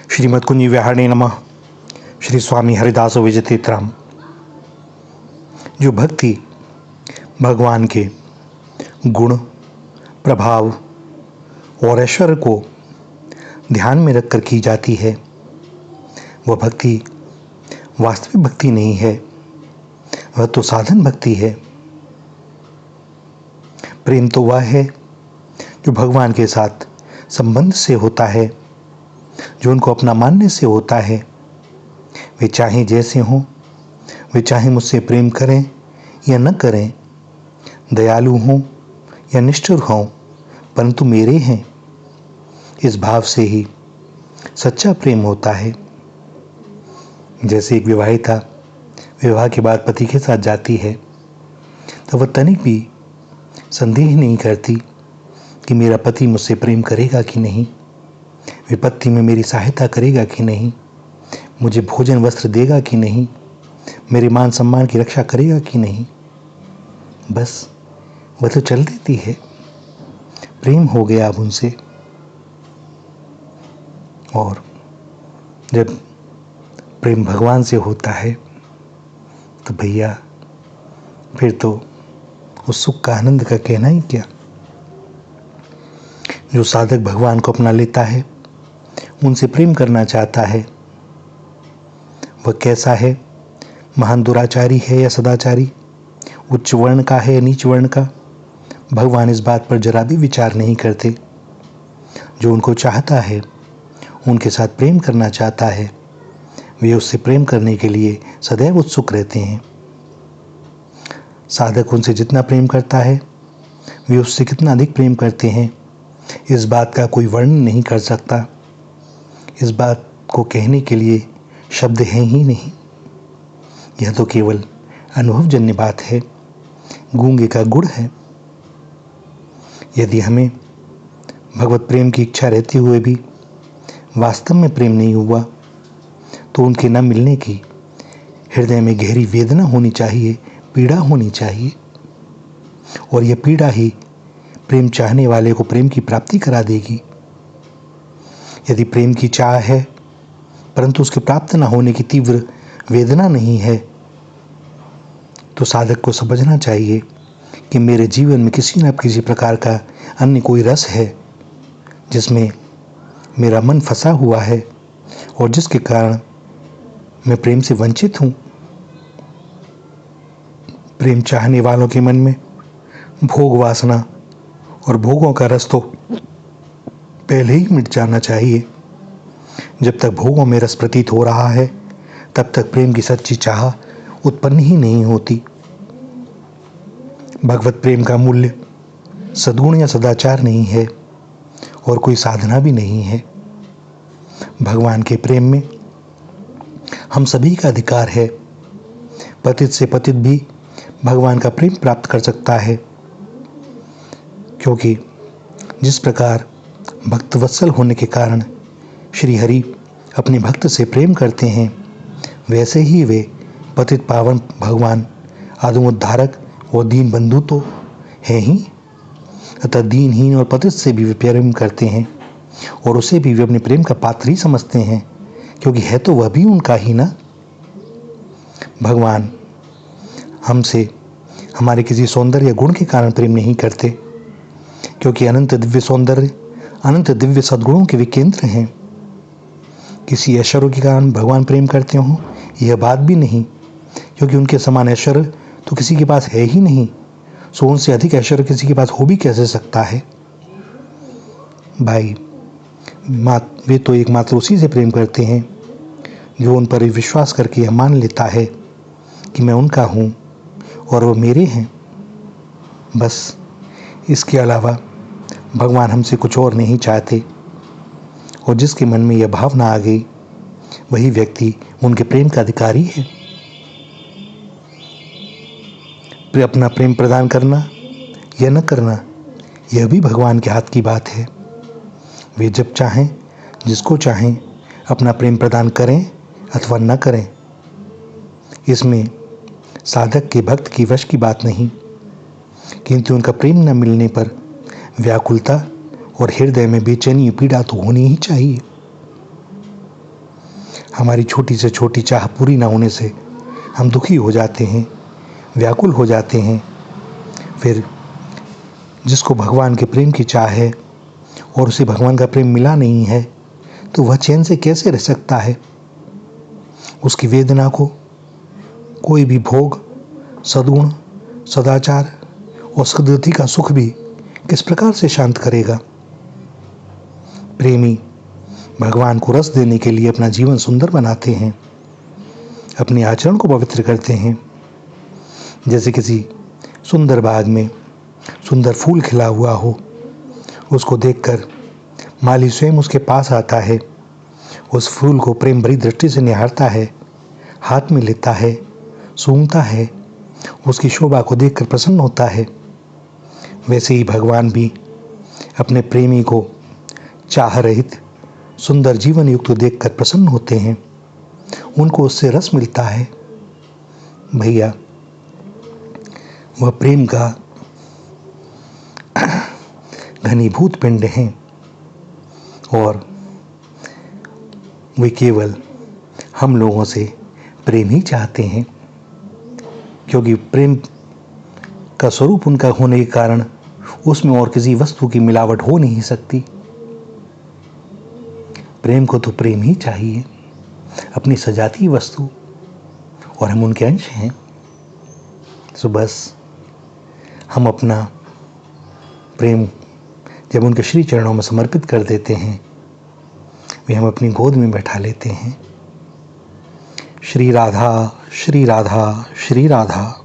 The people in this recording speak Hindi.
श्रीमद् कुंज विहारिणे नमः। श्री स्वामी हरिदास विजयतीर्थराम। जो भक्ति भगवान के गुण, प्रभाव और ऐश्वर्य को ध्यान में रखकर की जाती है, वह भक्ति वास्तविक भक्ति नहीं है, वह तो साधन भक्ति है। प्रेम तो वह है जो भगवान के साथ संबंध से होता है, जो उनको अपना मानने से होता है। वे चाहे जैसे हों, वे चाहे मुझसे प्रेम करें या न करें, दयालु हों या निष्ठुर हों, परंतु मेरे हैं। इस भाव से ही सच्चा प्रेम होता है। जैसे एक विवाहिता विवाह के बाद पति के साथ जाती है तो वह तनिक भी संदेह नहीं करती कि मेरा पति मुझसे प्रेम करेगा कि नहीं, विपत्ति में मेरी सहायता करेगा कि नहीं, मुझे भोजन वस्त्र देगा कि नहीं, मेरे मान सम्मान की रक्षा करेगा कि नहीं। बस वह तो चल देती है। प्रेम हो गया अब उनसे। और जब प्रेम भगवान से होता है तो भैया फिर तो उस सुख का आनंद का कहना ही क्या। जो साधक भगवान को अपना लेता है, उनसे प्रेम करना चाहता है, वह कैसा है, महान दुराचारी है या सदाचारी, उच्च वर्ण का है या नीच वर्ण का, भगवान इस बात पर जरा भी विचार नहीं करते। जो उनको चाहता है, उनके साथ प्रेम करना चाहता है, वे उससे प्रेम करने के लिए सदैव उत्सुक रहते हैं। साधक उनसे जितना प्रेम करता है, वे उससे कितना अधिक प्रेम करते हैं, इस बात का कोई वर्णन नहीं कर सकता। इस बात को कहने के लिए शब्द हैं ही नहीं। यह तो केवल अनुभवजन्य बात है, गूंगे का गुड़ है। यदि हमें भगवत प्रेम की इच्छा रहते हुए भी वास्तव में प्रेम नहीं हुआ, तो उनके न मिलने की हृदय में गहरी वेदना होनी चाहिए, पीड़ा होनी चाहिए। और यह पीड़ा ही प्रेम चाहने वाले को प्रेम की प्राप्ति करा देगी। यदि प्रेम की चाह है परंतु उसके प्राप्त न होने की तीव्र वेदना नहीं है, तो साधक को समझना चाहिए कि मेरे जीवन में किसी न किसी प्रकार का अन्य कोई रस है जिसमें मेरा मन फंसा हुआ है और जिसके कारण मैं प्रेम से वंचित हूं। प्रेम चाहने वालों के मन में भोग वासना और भोगों का रस तो पहले ही मिट जाना चाहिए। जब तक भोगों में रस प्रतीत हो रहा है, तब तक प्रेम की सच्ची चाह उत्पन्न ही नहीं होती। भगवत प्रेम का मूल्य सद्गुण या सदाचार नहीं है और कोई साधना भी नहीं है। भगवान के प्रेम में हम सभी का अधिकार है। पतित से पतित भी भगवान का प्रेम प्राप्त कर सकता है, क्योंकि जिस प्रकार भक्त वत्सल होने के कारण श्री हरि अपने भक्त से प्रेम करते हैं, वैसे ही वे पतित पावन भगवान आत्मोद्धारक और दीन बंधु तो हैं ही। अतः दीनहीन और पतित से भी वे प्रेम करते हैं और उसे भी वे अपने प्रेम का पात्र ही समझते हैं, क्योंकि है तो वह भी उनका ही ना। भगवान हमसे हमारे किसी सौंदर्य गुण के कारण प्रेम नहीं करते, क्योंकि अनंत दिव्य सौंदर्य, अनंत दिव्य सद्गुणों के वे केंद्र हैं। किसी ऐश्वर्य के कारण भगवान प्रेम करते हों, यह बात भी नहीं, क्योंकि उनके समान ऐश्वर्य तो किसी के पास है ही नहीं। सो उनसे अधिक ऐश्वर्य किसी के पास हो भी कैसे सकता है। भाई वे तो एकमात्र उसी से प्रेम करते हैं जो उन पर विश्वास करके यह मान लेता है कि मैं उनका हूँ और वो मेरे हैं। बस इसके अलावा भगवान हमसे कुछ और नहीं चाहते। और जिसके मन में यह भावना आ गई, वही व्यक्ति उनके प्रेम का अधिकारी है। अपना प्रेम प्रदान करना या न करना, यह भी भगवान के हाथ की बात है। वे जब चाहें, जिसको चाहें अपना प्रेम प्रदान करें अथवा न करें। इसमें साधक के भक्त की वश की बात नहीं, किंतु उनका प्रेम न मिलने पर व्याकुलता और हृदय में बेचैनी पीड़ा तो होनी ही चाहिए। हमारी छोटी से छोटी चाह पूरी ना होने से हम दुखी हो जाते हैं, व्याकुल हो जाते हैं। फिर जिसको भगवान के प्रेम की चाह है और उसे भगवान का प्रेम मिला नहीं है, तो वह चैन से कैसे रह सकता है? उसकी वेदना को कोई भी भोग, सद्गुण, सदाचार और सद्गति का सुख भी किस प्रकार से शांत करेगा? प्रेमी भगवान को रस देने के लिए अपना जीवन सुंदर बनाते हैं, अपने आचरण को पवित्र करते हैं। जैसे किसी सुंदर बाग में सुंदर फूल खिला हुआ हो, उसको देखकर माली स्वयं उसके पास आता है, उस फूल को प्रेम भरी दृष्टि से निहारता है, हाथ में लेता है, सूंघता है, उसकी शोभा को देखकर प्रसन्न होता है। वैसे ही भगवान भी अपने प्रेमी को चाह रहित सुंदर जीवन युक्त देखकर प्रसन्न होते हैं, उनको उससे रस मिलता है। भैया, वह प्रेम का घनीभूत पिंड हैं और वे केवल हम लोगों से प्रेम ही चाहते हैं, क्योंकि प्रेम का स्वरूप उनका होने के कारण उसमें और किसी वस्तु की मिलावट हो नहीं सकती। प्रेम को तो प्रेम ही चाहिए, अपनी सजाती वस्तु, और हम उनके अंश हैं। सो बस हम अपना प्रेम जब उनके श्री चरणों में समर्पित कर देते हैं, वे हम अपनी गोद में बैठा लेते हैं। श्री राधा, श्री राधा, श्री राधा।